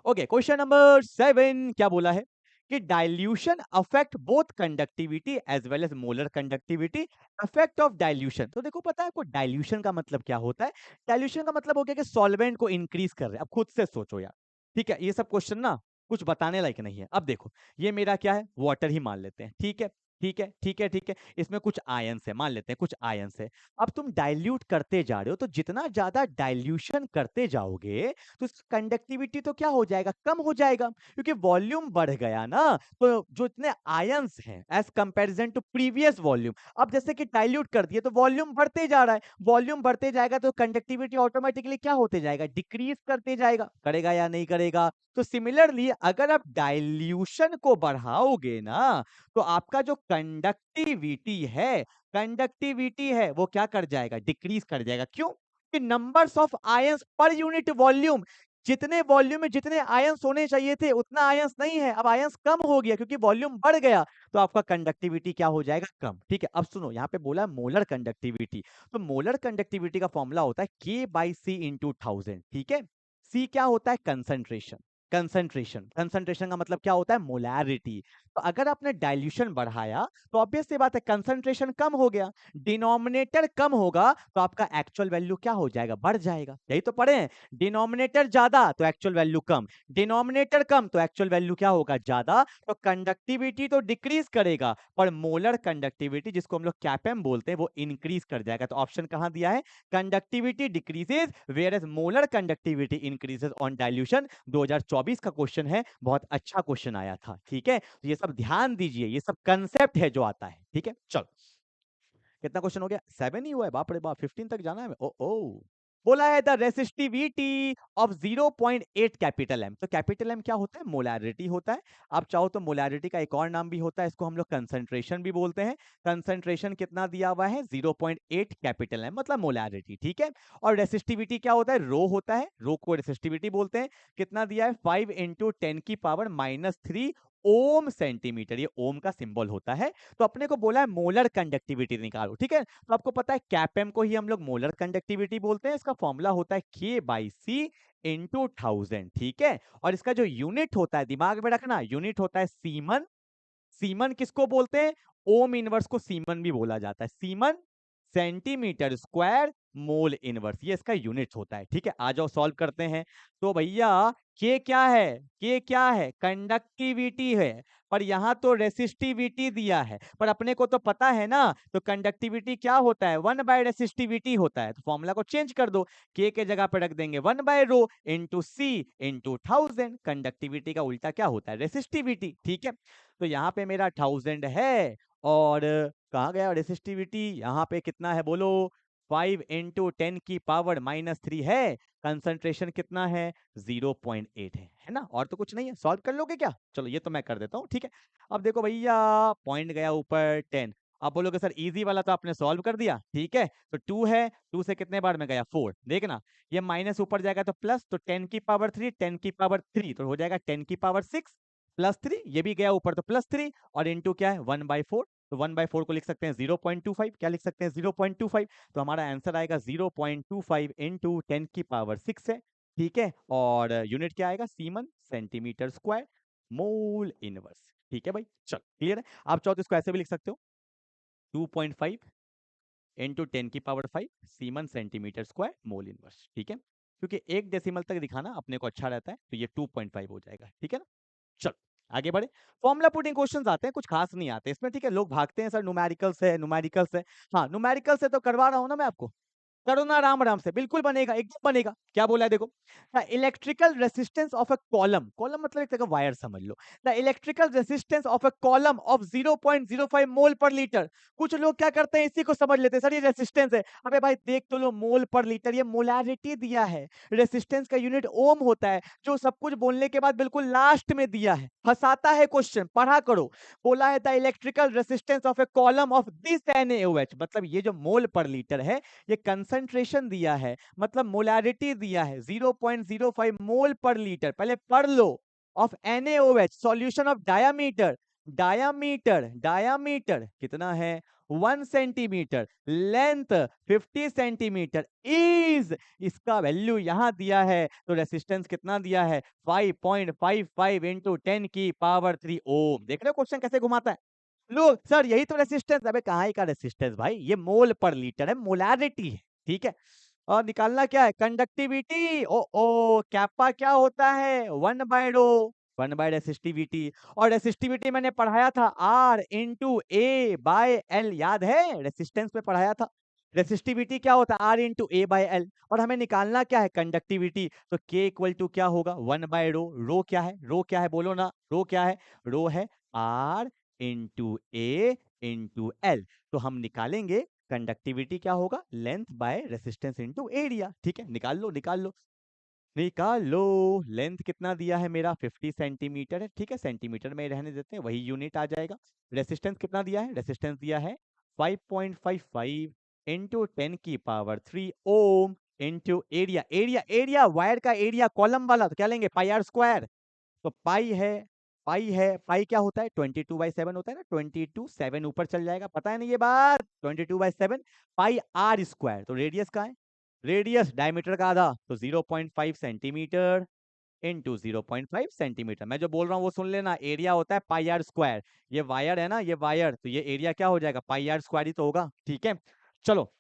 ओके। क्वेश्चन नंबर 7 क्या बोला है कि dilution affect both conductivity as well as molar conductivity. Effect of dilution, तो देखो पता है आपको डाइल्यूशन का मतलब क्या होता है? डाइल्यूशन का मतलब हो गया कि सॉल्वेंट को इंक्रीज कर रहे हैं। अब खुद से सोचो यार, ठीक है, ये सब क्वेश्चन ना कुछ बताने लायक नहीं है। अब देखो ये मेरा क्या है? वाटर ही मान लेते हैं, ठीक है ठीक है ठीक है ठीक है। इसमें कुछ आयंस है, मान लेते हैं कुछ आयंस है। अब तुम डाइल्यूट करते जा रहे हो, तो जितना ज्यादा डाइल्यूशन करते जाओगे तो इसका कंडक्टिविटी तो क्या हो जाएगा? कम हो जाएगा, क्योंकि वॉल्यूम बढ़ गया ना। तो जो इतने आयंस हैं as comparison to previous volume, अब जैसे कि डाइल्यूट कर दिए तो वॉल्यूम बढ़ते जा रहा है, वॉल्यूम बढ़ते जाएगा तो कंडक्टिविटी ऑटोमेटिकली क्या होते जाएगा? डिक्रीज करते जाएगा। करेगा या नहीं करेगा? तो सिमिलरली अगर आप डाइल्यूशन को बढ़ाओगे ना तो आपका जो कंडक्टिविटी है वो क्या कर जाएगा? डिक्रीज कर जाएगा। क्यों? कि numbers of ions per unit volume, जितने वॉल्यूम में जितने आयंस होने चाहिए थे उतना आयंस नहीं है, अब आयंस कम हो गया क्योंकि वॉल्यूम बढ़ गया, तो आपका कंडक्टिविटी क्या हो जाएगा? कम। ठीक है, अब सुनो यहाँ पे बोला मोलर कंडक्टिविटी, तो मोलर कंडक्टिविटी का फॉर्मूला होता है K बाई सी इंटू 1000। ठीक है, सी क्या होता है? कंसंट्रेशन। कंसंट्रेशन का मतलब क्या होता है? मोलैरिटी। तो अगर आपने डाइल्यूशन बढ़ाया तो ऑब्वियस सी बात है कंसंट्रेशन कम हो गया, डिनोमिनेटर कम होगा तो आपका एक्चुअल वैल्यू क्या हो जाएगा? बढ़ जाएगा। यही तो पढ़े हैं, डिनोमिनेटर ज्यादा तो एक्चुअल वैल्यू कम, डिनोमिनेटर कम तो एक्चुअल वैल्यू क्या होगा? ज्यादा। तो कंडक्टिविटी तो डिक्रीज करेगा पर मोलर कंडक्टिविटी जिसको हम लोग कैपेम बोलते हैं वो इंक्रीज कर जाएगा। तो ऑप्शन कहां दिया है? Conductivity decreases where as molar conductivity increases on dilution. 2024 का क्वेश्चन है, बहुत अच्छा क्वेश्चन आया था। ठीक है, तो ये सब ध्यान दीजिए, ये सब कंसेप्ट है जो आता है। ठीक है, चलो कितना क्वेश्चन हो गया? 7 ही हुआ है, बाप रे बाप, 15 तक जाना है। ओ ओ, बोला है the resistivity of 0.8 capital M. तो कैपिटल एम क्या होता है? मोलैरिटी होता है। आप चाहो तो मोलैरिटी का एक और नाम भी होता है, इसको हम लोग कंसंट्रेशन भी बोलते हैं। कंसंट्रेशन कितना दिया हुआ है? 0.8 कैपिटल एम, मतलब मोलैरिटी। ठीक है, और रेसिस्टिविटी क्या होता है? रो होता है, रो को रेसिस्टिविटी बोलते हैं। कितना दिया है? 5 इंटू 10 की पावर -3 ओम सेंटीमीटर, ये ओम का सिंबल होता है। तो अपने को बोला है मोलर कंडक्टिविटी निकालो। ठीक है, तो आपको पता है कैपेम को ही हम लोग मोलर कंडक्टिविटी बोलते हैं। इसका फॉर्मूला होता है K बाई सी इंटू 1000। ठीक है, और इसका जो यूनिट होता है दिमाग में रखना, यूनिट होता है सीमन। सीमन किसको बोलते हैं? ओम इनवर्स को सीमन भी बोला जाता है। Semen centimetre square mole inverse, ये इसका यूनिट होता है। ठीक है, आ जाओ सॉल्व करते हैं। तो भैया के क्या है? के क्या है? कंडक्टिविटी है, पर यहां तो रेसिस्टिविटी दिया है, पर अपने को तो पता है ना, तो कंडक्टिविटी क्या होता है? 1 बाय रेसिस्टिविटी होता है। तो फॉर्मूला को चेंज कर दो, के जगह पे रख देंगे 1 बाय रो इंटू सी इंटू 1000। कंडक्टिविटी का उल्टा क्या होता है? रेसिस्टिविटी। ठीक है, तो यहाँ पे मेरा 1000 है, और कहाँ गया रेसिस्टिविटी? यहाँ पे कितना है बोलो? 5 इंटू 10 की पावर -3 है, कंसंट्रेशन कितना है 0.8 है ना, और तो कुछ नहीं है। सॉल्व कर लोगे क्या? चलो ये तो मैं कर देता हूँ, ठीक है। अब देखो भैया, पॉइंट गया ऊपर 10। आप बोलोगे सर इजी वाला तो आपने सॉल्व कर दिया, ठीक है। तो 2 है, 2 से कितने बार में गया 4, देखना ये माइनस ऊपर जाएगा तो प्लस, तो 10 की पावर 3, 10 की पावर 3 तो हो जाएगा 10 की पावर 6 प्लस 3, ये भी गया ऊपर तो प्लस 3, और इंटू क्या है 1/4, तो 1/4 को लिख सकते हैं 0.25, क्या लिख सकते हैं 0.25, तो हमारा आंसर आएगा 0.25 इंटू 10 की पावर 6 है, ठीक है। और यूनिट क्या आएगा semen centimetre square mole inverse, ठीक है भाई। चलो क्लियर है। आप चाहो तो इसको ऐसे भी लिख सकते हो 2.5 इंटू 10 की power 5 semen centimetre square mole inverse, ठीक है। क्योंकि एक डेसिमल तक दिखाना अपने को अच्छा रहता है, तो ये 2.5 हो जाएगा, ठीक है ना। चलो आगे बढ़े। फॉर्मुला पुटिंग क्वेश्चंस आते हैं, कुछ खास नहीं आते इसमें, ठीक है। लोग भागते हैं सर न्यूमेरिकल्स है, न्यूमेरिकल्स है। हाँ न्यूमेरिकल से तो करवा रहा हूं ना मैं आपको, करो ना आराम आराम से, बिल्कुल बनेगा, एकदम बनेगा। क्या बोला है देखो, the electrical resistance of a column, column मतलब एक तरह का वायर समझ लो। The electrical resistance of a column of 0.05 mole per litre. कुछ लोग क्या करते हैं इसी को समझ लेते हैं सर ये रेसिस्टेंस है। अबे भाई देख तो लो, मोल पर लीटर, ये मोलारिटी दिया है। रेसिस्टेंस का यूनिट ओम होता है, जो सब कुछ बोलने के बाद बिल्कुल लास्ट में दिया है। फंसाता है क्वेश्चन, पढ़ा करो। बोला है the electrical resistance of A column of this NaOH, मतलब ये जो मोल पर लीटर है, ये कंसंट्रेशन दिया है, मतलब मोलारिटी दिया है 0.05 मोल पर लीटर। पहले पढ़ लो, of NaOH, solution of diameter, diameter diameter कितना है 1 सेंटीमीटर, लेंथ 50 सेंटीमीटर, इज, इसका वैल्यू यहां दिया है, तो रेसिस्टेंस कितना दिया है 5.55 इंटू 10 की पावर 3 ओम। देख रहे हो क्वेश्चन कैसे घुमाता है। लो सर यही तो रेसिस्टेंस, अबे कहाँ ही का रेसिस्टेंस भाई, ये मोल पर लीटर है, मोलारिटी है, ठीक है। और निकालना क्या है कंडक्टिविटी, ओ कैपा क्या होता है 1/ρ, 1 रेसिस्टिविटी। और रेसिस्टिविटी मैंने पढ़ाया था R इंटू A/L, याद है रेसिस्टेंस में पढ़ाया था। रेसिस्टिविटी क्या होता है R इंटू A/L, और हमें निकालना क्या है कंडक्टिविटी, तो K इक्वल टू क्या होगा 1/ρ। रो क्या है, रो क्या है बोलो ना, रो क्या है, रो है R into A into L। तो हम निकालेंगे कंडक्टिविटी क्या होगा length bye resistance into area, ठीक है। निकाल लो निकाल लो निकाल लो। लेंथ कितना दिया है मेरा 50 सेंटीमीटर है, ठीक है, सेंटीमीटर में रहने देते हैं, वही यूनिट आ जाएगा। रेसिस्टेंस कितना दिया है, रेसिस्टेंस दिया है 5.55 इंटू 10 की power 3 ohm into area, area area wire का एरिया कॉलम वाला, तो क्या लेंगे पाई आर स्क्वायर। तो पाई है, पाई क्या होता है 22/7 होता है ना, 22 7 ऊपर चल जाएगा, पता है ना ये बात 22/7 पाई आर स्क्वायर। तो रेडियस का है, रेडियस डायमीटर का आधा, तो 0.5 सेंटीमीटर इंटू 0.5 सेंटीमीटर। मैं जो बोल रहा हूँ वो सुन लेना, एरिया होता है पाई आर स्क्वायर, ये वायर है ना ये वायर, तो ये एरिया क्या हो जाएगा पाई आर स्क्वायर ही तो होगा, ठीक है। चलो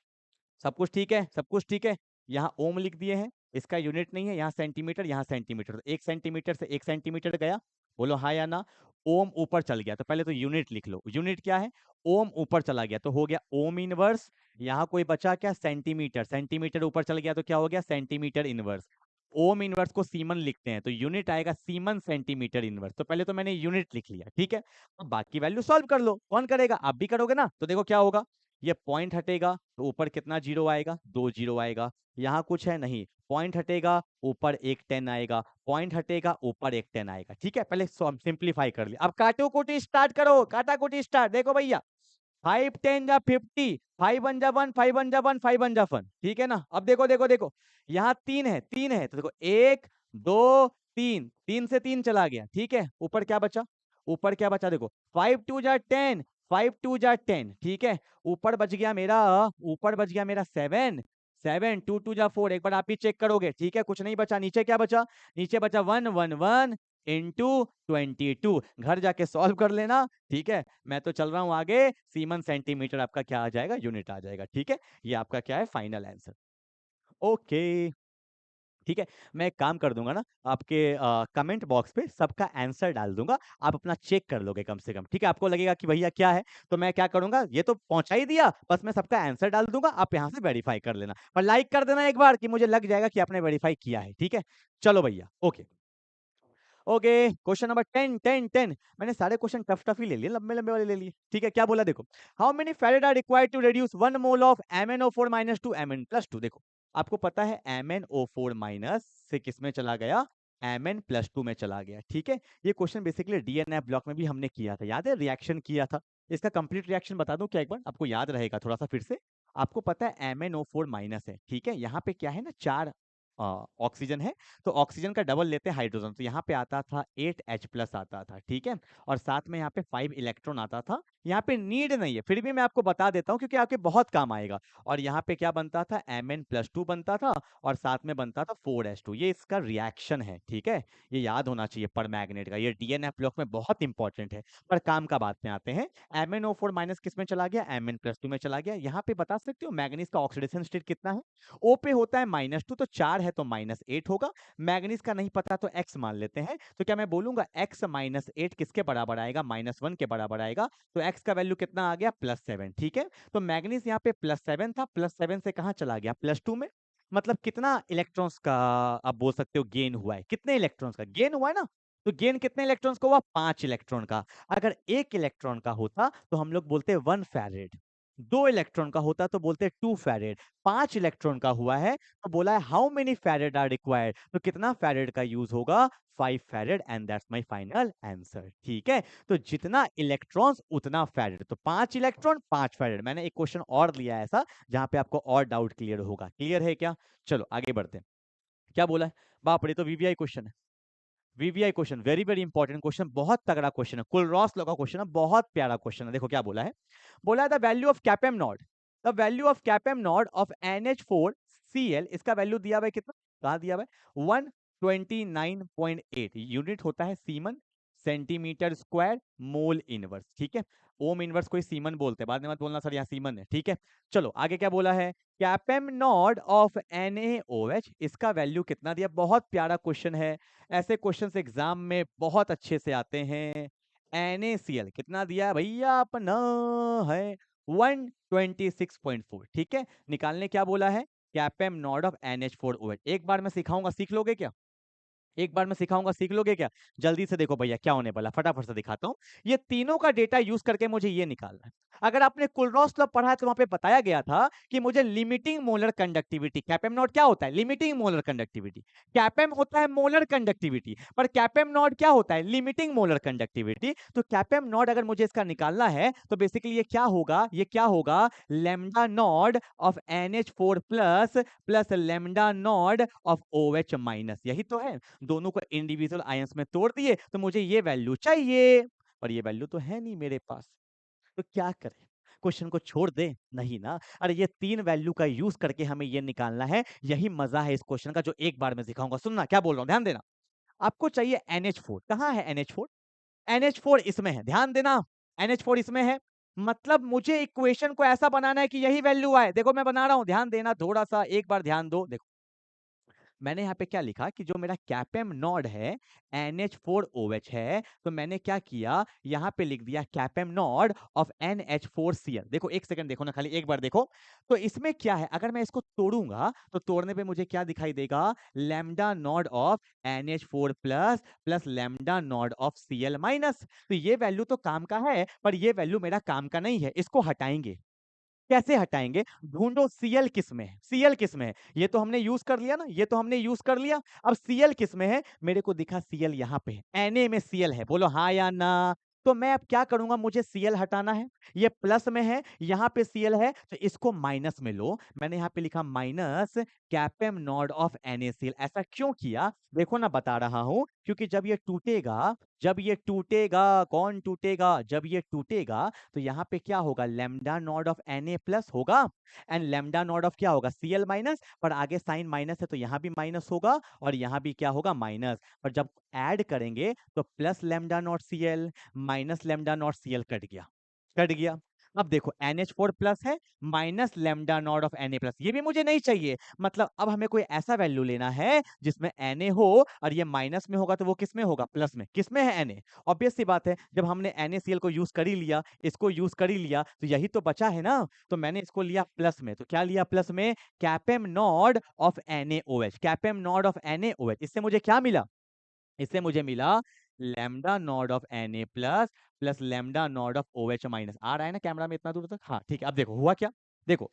सब कुछ ठीक है, सब कुछ ठीक है। यहाँ ओम लिख दिए हैं, इसका यूनिट नहीं है, यहाँ सेंटीमीटर यहाँ सेंटीमीटर, तो 1 सेंटीमीटर से 1 सेंटीमीटर गया, बोलो हाँ या ना। ओम ऊपर चल गया तो पहले तो यूनिट लिख लो, यूनिट क्या है ओम ऊपर चला गया तो हो गया ओम इनवर्स। यहाँ कोई बचा क्या सेंटीमीटर, सेंटीमीटर ऊपर चल गया तो क्या हो गया सेंटीमीटर इनवर्स। ओम इनवर्स को सीमन लिखते हैं तो यूनिट आएगा सीमन सेंटीमीटर इनवर्स, तो पहले तो मैंने यूनिट लिख लिया, ठीक है। अब बाकी वैल्यू सॉल्व कर लो, कौन करेगा आप भी करोगे ना, तो देखो क्या होगा, ये पॉइंट हटेगा तो ऊपर कितना जीरो आएगा 2 जीरो आएगा, यहाँ कुछ है नहीं, पॉइंट हटेगा ऊपर एक 10 आएगा, पॉइंट हटेगा ऊपर एक 10 आएगा, ठीक है। पहले सिंप्लीफाई कर लिया, अब काटो कुटी स्टार्ट करो, काटा कुटी स्टार्ट। देखो भैया 5 10 जा 50, 5 1 जा 1, 5 1 जा 1, 5 1 जा 1, ठीक है ना। अब देखो देखो देखो यहाँ 3 है, 3 है तो देखो 1 2 3, 3 से 3 चला गया, ठीक है। ऊपर क्या बचा, ऊपर क्या बचा देखो 5 2 जा 10, 5 2 जा 10, ठीक है। ऊपर बच गया मेरा, ऊपर बच गया मेरा 7, 7 2 2 जा 4, एक बार आप ही चेक करोगे, ठीक है। कुछ नहीं बचा, नीचे क्या बचा, नीचे बचा 1 1 1 इंटू 22, घर जाके सॉल्व कर लेना, ठीक है। मैं तो चल रहा हूं आगे, सीमन सेंटीमीटर आपका क्या आ जाएगा यूनिट आ जाएगा, ठीक है। ये आपका क्या है फाइनल आंसर, ओके ठीक है। मैं एक काम कर दूंगा ना, आपके कमेंट बॉक्स पे सबका आंसर डाल दूंगा, आप अपना चेक कर लोगे कम से कम, ठीक है। आपको लगेगा कि भैया क्या है, तो मैं क्या करूंगा, ये तो पहुंचा ही दिया, बस मैं सबका आंसर डाल दूंगा, आप यहां से वेरीफाई कर लेना, और लाइक कर देना एक बार कि मुझे लग जाएगा कि आपने वेरीफाई किया है, ठीक है। चलो भैया ओके ओके, क्वेश्चन नंबर 10 मैंने सारे क्वेश्चन टफ टफ ही ले लिए, लंबे लंबे वाले ले लिए। ठीक है, क्या बोला देखो, how many farad are required to reduce 1 mole of MnO4 minus to Mn+2। देखो आपको पता है MnO4 माइनस से किस में चला गया, Mn+2 में चला गया। ठीक है, ये क्वेश्चन बेसिकली DNF ब्लॉक में भी हमने किया था, याद है, रिएक्शन किया था। इसका कंप्लीट रिएक्शन बता दूं क्या एक बार, आपको याद रहेगा थोड़ा सा फिर से। आपको पता है MnO4 माइनस है, ठीक है, यहाँ पे क्या है ना, 4 ऑक्सीजन है, तो ऑक्सीजन का डबल लेते हैं हाइड्रोजन, तो यहाँ पे आता था 8H+ आता था। ठीक है, और साथ में यहाँ पे 5 इलेक्ट्रॉन आता था। यहाँ पे नीड नहीं है, फिर भी मैं आपको बता देता हूँ क्योंकि आपके बहुत काम आएगा। और यहाँ पे क्या बनता था, Mn+2 बनता था और साथ में बनता था 4H2। ये इसका रिएक्शन है। ठीक है, ये याद होना चाहिए पर मैग्नेट का, ये DNF ब्लॉक में बहुत इंपॉर्टेंट है। पर काम का बात में आते हैं, MnO4 माइनस किस में चला गया, Mn+2 में चला गया। यहाँ पे बता सकते हो मैग्नीज का ऑक्सीडेशन स्टेट कितना है, O पे होता है -2, तो 4 है तो -8 होगा। मैग्नीज का नहीं पता तो x मान लेते हैं, तो क्या मैं बोलूंगा x -8 किसके बराबर आएगा, -1 के बराबर आएगा। तो x का वैल्यू कितना आ गया, +7। ठीक है, तो मैग्नीज यहाँ पे +7 था, +7 से कहाँ चला गया, +2 में। मतलब कितना इलेक्ट्रॉन्स का आप बोल सकते हो गेन हुआ है, कितने इलेक्ट्रॉन्स का गेन हुआ है ना, तो गेन कितने इलेक्ट्रॉन्स का हुआ, 5 इलेक्ट्रॉन का। अगर 1 इलेक्ट्रॉन का होता तो हम लोग बोलते 1 फैरेड, 2 इलेक्ट्रॉन का होता तो बोलते 2 फैरेड, 5 इलेक्ट्रॉन का हुआ है तो बोला है how many farad are required, तो कितना फैरेड का यूज होगा, 5 farad, and that's my final answer. ठीक है, तो जितना इलेक्ट्रॉन्स उतना फैरेड, तो 5 इलेक्ट्रॉन 5 फैरेड। मैंने एक क्वेश्चन और लिया है ऐसा जहां पे आपको और डाउट क्लियर होगा। क्लियर है क्या, चलो आगे बढ़ते हैं। क्या बोला है, बाप रे, तो वीवीआई क्वेश्चन है, VVI question, very very important question, बहुत तगड़ा क्वेश्चन है, कुलरॉस लॉ का क्वेश्चन है, बहुत प्यारा क्वेश्चन है। देखो क्या बोला है, बोला है the value of kappa m not, the value of kappa m not of NH4Cl, इसका वैल्यू दिया हुआ है कितना, कहा दिया हुआ है, 129.8 यूनिट होता है semen, centimetre square, mole inverse. ठीक है, ओम इनवर्स कोई सीमन बोलते हैं, बाद में मत बोलना सर यहाँ सीमन है। ठीक है, चलो आगे क्या बोला है, कैपेम नॉट ऑफ NaOH, इसका वैल्यू कितना दिया, बहुत प्यारा क्वेश्चन है, ऐसे क्वेश्चंस एग्जाम में बहुत अच्छे से आते हैं। NaCl कितना दिया है भैया, अपना है 126.4। ठीक है, निकालने क्या बोला है, कैपेम नॉट ऑफ NH4OH। एक बार मैं सिखाऊंगा, सीख लोगे क्या, एक बार मैं सिखाऊंगा सीख लोगे क्या, जल्दी से देखो भैया क्या होने वाला, फटाफट से दिखाता हूँ। ये तीनों का डेटा यूज करके मुझे ये निकालना है। अगर आपने कुलरॉस लॉ पढ़ा है तो वहां पे बताया गया था कि मुझे लिमिटिंग मोलर कंडक्टिविटी, कैपेम नॉट क्या होता है, लिमिटिंग मोलर कंडक्टिविटी, कैपेम होता है मोलर कंडक्टिविटी, पर कैपेम नॉट क्या होता है, लिमिटिंग मोलर कंडक्टिविटी। तो कैपेम नॉट अगर मुझे इसका निकालना है तो बेसिकली ये क्या होगा, ये क्या होगा, lambda not of NH4 plus lambda not of OH minus, यही तो है। दोनों को इंडिविजुअल आयंस में तोड़ दिए तो मुझे ये वैल्यू चाहिए, पर ये वैल्यू तो है नहीं मेरे पास, तो क्या करें, क्वेश्चन को छोड़ दे, नहीं ना। अरे ये 3 वैल्यू का यूज करके हमें ये निकालना है, यही मजा है इस क्वेश्चन का जो एक बार में सिखाऊंगा। सुनना क्या बोल रहा हूं, ध्यान देना। आपको चाहिए NH4, कहां है NH4, NH4 इसमें है, ध्यान देना, NH4 इसमें है, मतलब मुझे इक्वेशन को ऐसा बनाना है कि यही वैल्यू आए। देखो मैं बना रहा हूं, ध्यान देना, थोड़ा सा एक बार ध्यान दो। देखो मैंने यहाँ पे क्या लिखा कि जो मेरा कैपेम नॉड है NH4OH है, तो मैंने क्या किया, यहाँ पे लिख दिया कैपेम नॉड ऑफ NH4Cl। देखो एक सेकंड देखो ना, खाली एक बार देखो, तो इसमें क्या है, अगर मैं इसको तोड़ूंगा तो तोड़ने पे मुझे क्या दिखाई देगा, lambda nought of NH4 plus lambda nought of Cl minus. तो ये वैल्यू तो काम का है, पर ये वैल्यू मेरा काम का नहीं है, इसको हटाएंगे। कैसे हटाएंगे, ढूंढो Cl किस में है, Cl किस में है, ये तो हमने यूज कर लिया ना, ये तो हमने यूज कर लिया। अब Cl किस में है, मेरे को दिखा Cl यहाँ पे है, Na में Cl है, बोलो हाँ या ना। तो मैं अब क्या करूंगा, मुझे Cl हटाना है, ये प्लस में है, यहाँ पे Cl है, तो इसको माइनस में लो। मैंने यहाँ पे लिखा माइनस कैपेम नॉड ऑफ NaCl। ऐसा क्यों किया, देखो ना बता रहा हूं, क्योंकि जब ये टूटेगा, जब ये टूटेगा, कौन टूटेगा, जब ये टूटेगा तो यहाँ पे क्या होगा, lambda nought of Na plus होगा, एंड लैम्डा नॉड ऑफ क्या होगा, Cl माइनस, पर आगे साइन माइनस है तो यहाँ भी माइनस होगा और यहाँ भी क्या होगा, माइनस। पर जब ऐड करेंगे तो plus lambda not Cl minus lambda naught Cl, cut गया, कट गया। अब देखो NH4 प्लस है minus lambda not of Na plus, ये भी मुझे नहीं चाहिए। मतलब अब हमें कोई ऐसा वैल्यू लेना है जिसमें Na हो और ये माइनस में होगा, तो वो किस में होगा, प्लस में। किस में है Na, ऑब्वियस सी बात है, जब हमने NaCl को यूज कर ही लिया, इसको यूज कर ही लिया, तो यही तो बचा है ना। तो मैंने इसको लिया प्लस में, तो क्या लिया प्लस में, kappa m not of NaOH, kappa m not of NaOH। इससे मुझे क्या मिला, इससे मुझे मिला lambda not of Na plus lambda not of OH minus. आ रहा है ना कैमरा में इतना दूर तक? हाँ ठीक है। अब देखो हुआ क्या, देखो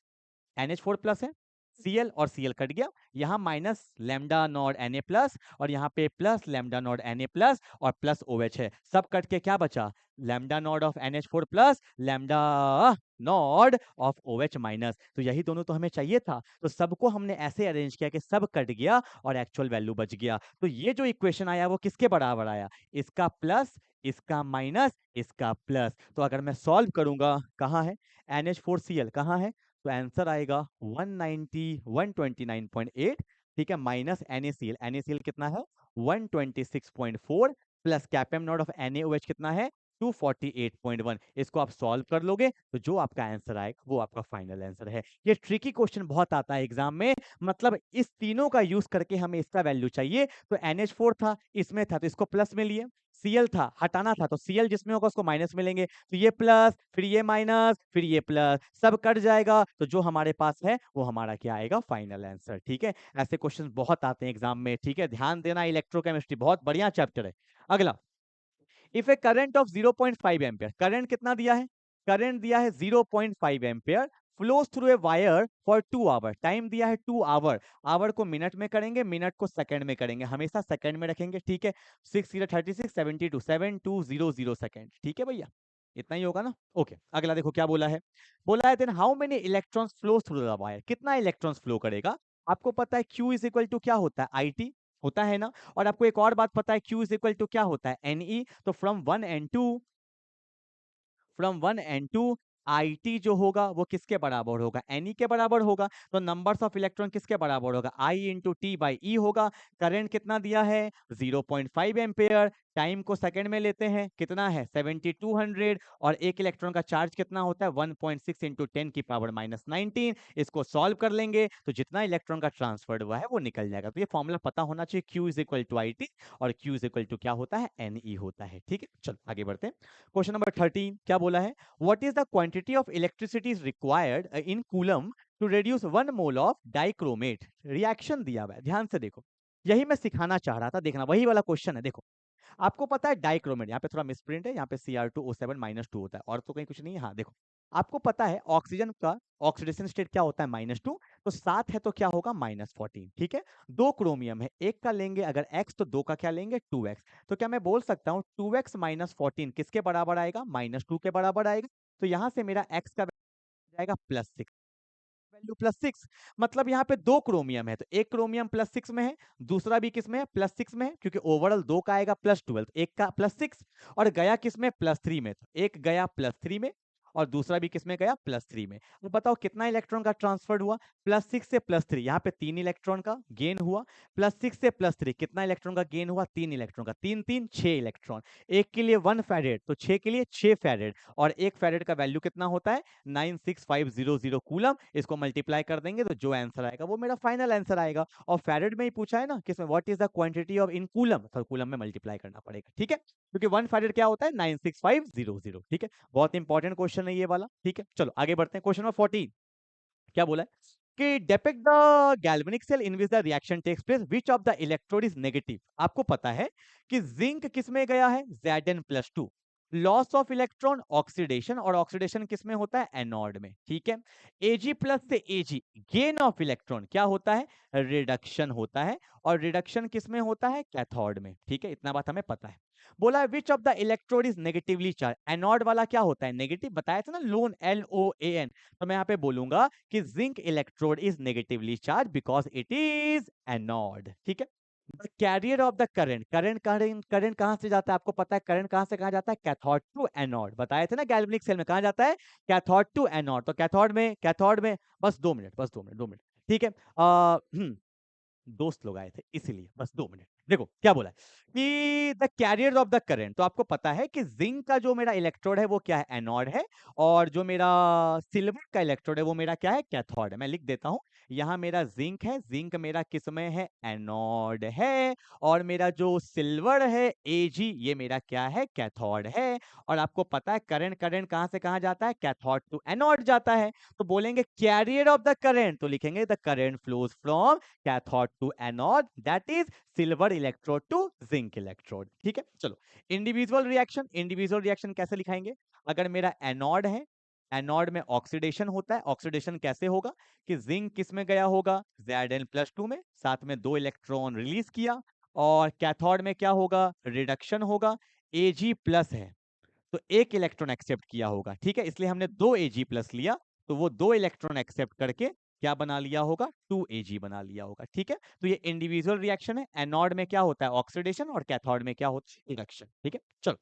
NH4 प्लस है, Cl और Cl कट गया, यहाँ minus lambda naught Na plus और यहाँ पे plus lambda not Na plus और प्लस OH है, सब कट के क्या बचा, lambda not of NH4 plus lambda not of OH minus. तो यही दोनों तो हमें चाहिए था, तो सबको हमने ऐसे अरेंज किया कि सब कट गया और एक्चुअल वैल्यू बच गया। तो ये जो इक्वेशन आया वो किसके बराबर आया, इसका प्लस, इसका माइनस, इसका प्लस। तो अगर मैं सॉल्व करूंगा, कहाँ है NH4Cl, कहाँ है, तो आंसर आएगा 129.8, ठीक है, माइनस NaCl, NaCl कितना है 126.4 प्लस कैपम नॉट ऑफ NaOH कितना है 248.1। इसको आप सॉल्व कर लोगे तो जो आपका आंसर आएगा वो आपका फाइनल आंसर है। ये ट्रिकी क्वेश्चन बहुत आता है एग्जाम में, मतलब इस तीनों का यूज करके हमें इसका वैल्यू चाहिए। तो NH4 था, इसमें था तो इसको प्लस में लिए, Cl था हटाना था तो Cl जिसमें होगा उसको माइनस में लेंगे, तो ये प्लस फिर ये माइनस फिर ये प्लस, सब कट जाएगा तो जो हमारे पास है वो हमारा क्या आएगा, फाइनल आंसर। ठीक है, ऐसे क्वेश्चन बहुत आते हैं एग्जाम में। ठीक है, ध्यान देना, इलेक्ट्रोकेमिस्ट्री बहुत बढ़िया चैप्टर है। अगला, if a current of 0.5 ampere, current कितना दिया है, करंट दिया है 0.5 ampere, flows through a wire for 2 hour, time दिया है 2 आवर, आवर को मिनट में करेंगे, मिनट को सेकंड में करेंगे, हमेशा सेकंड में रखेंगे। ठीक है, 6 0 36 72 7200 सेकंड। ठीक है भैया, इतना ही होगा ना। ओके, अगला देखो क्या बोला है, बोला है then how many electrons flow through the wire, कितना इलेक्ट्रॉन्स फ्लो करेगा। आपको पता है Q इज इक्वल टू क्या होता है, IT होता है ना। और आपको एक और बात पता है, Q इज इक्वल टू क्या होता है, Ne। तो फ्रॉम 1 and 2 IT जो होगा वो किसके बराबर होगा, Ne के बराबर होगा। तो नंबर्स ऑफ इलेक्ट्रॉन किसके बराबर होगा, I into T by E होगा। करंट कितना दिया है 0.5 एम्पेयर, टाइम को सेकंड में लेते हैं, कितना है 7200, और एक इलेक्ट्रॉन का चार्ज कितना होता है 1.6 इंटू 10⁻⁹। इसको सॉल्व कर लेंगे तो जितना इलेक्ट्रॉन का ट्रांसफर्ड हुआ है वो निकल जाएगा। तो ये फॉर्मूला पता होना चाहिए, Q is equal to IT और Q इज इक्वल टू क्या होता है, Ne होता है। ठीक है, चलो आगे बढ़ते हैं। क्वेश्चन नंबर 13 क्या बोला है, what is the quantity of electricity is required in coulomb to reduce 1 mole of dichromate। Reaction दिया हुआ है, ध्यान से देखो, यही मैं सिखाना चाह रहा था, देखना वही वाला क्वेश्चन है। देखो आपको पता है डाइक्रोमेट, यहाँ पे थोड़ा मिसप्रिंट है, यहाँ पे Cr2O7-2 होता है, और तो कहीं कुछ नहीं है। हाँ देखो, आपको पता है ऑक्सीजन का ऑक्सीडेशन स्टेट क्या होता है -2, तो 7 है तो क्या होगा -14। ठीक है, 2 क्रोमियम है, एक का लेंगे अगर x तो 2 का क्या लेंगे 2x। तो क्या मैं बोल सकता हूँ 2x -14 किसके बराबर आएगा, -2 के बराबर आएगा। तो यहाँ से मेरा x का जाएगा +6, वैल्यू +6, मतलब यहाँ पे 2 क्रोमियम है तो एक क्रोमियम +6 में है, दूसरा भी किस में है +6 में है, क्योंकि ओवरऑल 2 का आएगा +12, एक का +6 और गया किस में +3 में, तो एक गया +3 में और दूसरा भी किस में गया +3 में। अब बताओ कितना इलेक्ट्रॉन का ट्रांसफर हुआ, +6 से +3, यहाँ पे 3 इलेक्ट्रॉन का गेन हुआ, +6 से +3 कितना इलेक्ट्रॉन का गेन हुआ, 3 इलेक्ट्रॉन का, 3 3 6 इलेक्ट्रॉन, एक के लिए 1 फैरेड तो 6 के लिए 6 फैरेड, और एक फैरेड का वैल्यू कितना होता है 96500 कूलम। इसको मल्टीप्लाई कर देंगे तो जो आंसर आएगा वो मेरा फाइनल आंसर आएगा। और फैरेड में ही पूछा है ना किसमें, what is the quantity of in coulomb, तो कूलम में मल्टीप्लाई करना पड़ेगा। ठीक है, क्योंकि 1 फैरेड क्या होता है 96500। ठीक है, बहुत इंपॉर्टेंट क्वेश्चन है ये वाला। ठीक है, चलो आगे बढ़ते हैं। क्वेश्चन नंबर 14 क्या बोला है कि depict the galvanic cell in which the reaction takes place, which of the electrode is negative. आपको पता है कि जिंक किस में गया है Zn+2, loss of electron oxidation, और ऑक्सीडेशन किस में होता है एनोड में। ठीक है, Ag प्लस से Ag गेन ऑफ इलेक्ट्रॉन क्या होता है, रिडक्शन होता है, और रिडक्शन किस में होता है कैथोड में। ठीक है, इतना बात हमें पता है। बोला है विच of the electrode is negatively charge, anode वाला क्या होता है नेगेटिव, बताया था ना लोन LOAN। तो मैं यहाँ पे बोलूंगा कि zinc electrode is negatively charge because it is anode. ठीक है, carrier of the current, current current current कहां से जाता है, आपको पता है करंट कहां से कहां जाता है, कैथोड टू एनोड। बताए थे ना गैल्वेनिक सेल में कहां जाता है, कैथोड टू एनोड। तो कैथोड में बस 2 मिनट, बस 2 मिनट, 2 मिनट। ठीक है, दोस्त लोग आए थे इसीलिए बस 2 मिनट। देखो क्या बोला है कि the carrier of the current, तो आपको पता है कि जिंक का जो मेरा इलेक्ट्रोड है वो क्या है एनोड है, और जो मेरा सिल्वर का इलेक्ट्रोड है वो मेरा क्या है कैथोड है। मैं लिख देता हूं, यहाँ मेरा जिंक है, जिंक मेरा किस में है एनोड है, और मेरा जो सिल्वर है Ag ये मेरा क्या है कैथोड है। और आपको पता है करंट करंट कहां से कहां जाता है, कैथोड टू एनोड जाता है। तो बोलेंगे कैरियर ऑफ द करंट, तो लिखेंगे the current flows from cathode to anode, that is silver electrode to zinc electrode. ठीक है, चलो इंडिविजुअल रिएक्शन कैसे लिखाएंगे? अगर मेरा एनोड है, एनोड में ऑक्सीडेशन होता है। ऑक्सीडेशन कैसे होगा कि जिंक किस में गया होगा, Zn+2 में, साथ में 2 इलेक्ट्रॉन रिलीज किया। और कैथोड में क्या होगा, रिडक्शन होगा, Ag+ है तो 1 इलेक्ट्रॉन एक्सेप्ट किया होगा। ठीक है, इसलिए हमने 2 Ag+ लिया, तो वो 2 इलेक्ट्रॉन एक्सेप्ट करके क्या बना लिया होगा, 2 Ag बना लिया होगा। ठीक है, तो ये इंडिविजुअल रिएक्शन है। एनोड में क्या होता है, ऑक्सीडेशन, और कैथोड में क्या होता है, रिडक्शन। ठीक है, चलो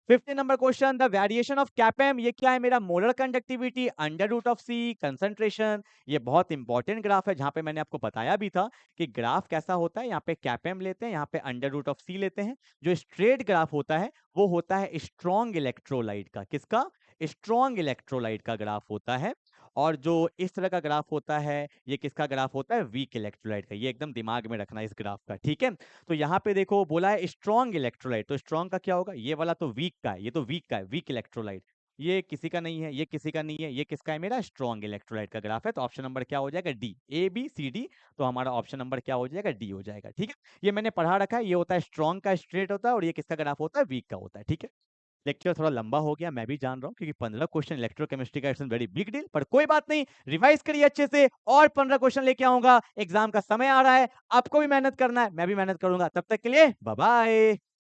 50 number question, the variation of kappa m. ये क्या है, मेरा molar conductivity under root of C concentration. ये बहुत इंपॉर्टेंट ग्राफ है, जहां पे मैंने आपको बताया भी था कि ग्राफ कैसा होता है। यहाँ पे कैपेम लेते हैं, यहाँ पे अंडर रूट ऑफ सी लेते हैं। जो स्ट्रेट ग्राफ होता है वो होता है स्ट्रॉन्ग इलेक्ट्रोलाइट का। किसका, स्ट्रॉन्ग इलेक्ट्रोलाइट का ग्राफ होता है। और जो इस तरह का ग्राफ होता है, ये किसका ग्राफ होता है, वीक इलेक्ट्रोलाइट का। ये एकदम दिमाग में रखना इस ग्राफ का। ठीक है, तो यहाँ पे देखो बोला है स्ट्रॉन्ग इलेक्ट्रोलाइट, तो स्ट्रॉन्ग का क्या होगा, ये वाला तो वीक का है, ये तो वीक का है, वीक इलेक्ट्रोलाइट। ये किसी का नहीं है, ये किसी का नहीं है, ये किसका है, मेरा स्ट्रॉन्ग इलेक्ट्रोलाइट का ग्राफ है। तो ऑप्शन नंबर क्या हो जाएगा, डी, ABCD। तो हमारा ऑप्शन नंबर क्या हो जाएगा, डी हो जाएगा। ठीक है, ये मैंने पढ़ा रखा है, ये होता है स्ट्रॉन्ग का स्ट्रेट होता है, और ये किसका ग्राफ होता है, वीक का होता है। ठीक है, लेक्चर थोड़ा लंबा हो गया, मैं भी जान रहा हूँ, क्योंकि 15 क्वेश्चन इलेक्ट्रोकेमिस्ट्री का, इट्स वेरी बिग डील, पर कोई बात नहीं, रिवाइज करिए अच्छे से, और 15 क्वेश्चन लेके आऊंगा। एग्जाम का समय आ रहा है, आपको भी मेहनत करना है, मैं भी मेहनत करूंगा। तब तक के लिए बाय बाय।